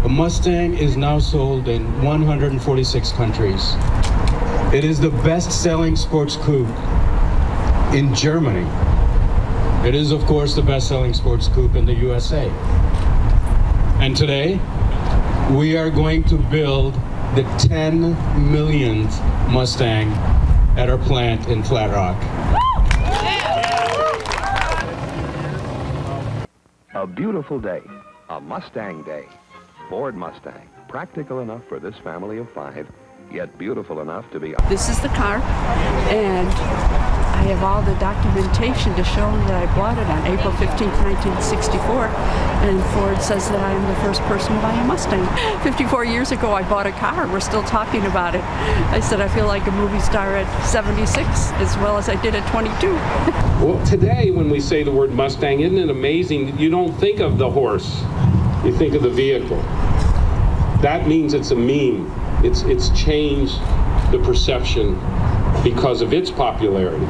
The Mustang is now sold in 146 countries. It is the best-selling sports coupe in Germany. It is, of course, the best-selling sports coupe in the USA. And today, we are going to build the 10 millionth Mustang at our plant in Flat Rock. A beautiful day, a Mustang day. Ford Mustang, practical enough for this family of 5, yet beautiful enough to be... This is the car, and I have all the documentation to show that I bought it on April 15th, 1964, and Ford says that I am the first person to buy a Mustang. 54 years ago, I bought a car. We're still talking about it. I said I feel like a movie star at 76 as well as I did at 22. Well, today, when we say the word Mustang, isn't it amazing? You don't think of the horse. You think of the vehicle. That means it's a meme. It's changed the perception because of its popularity.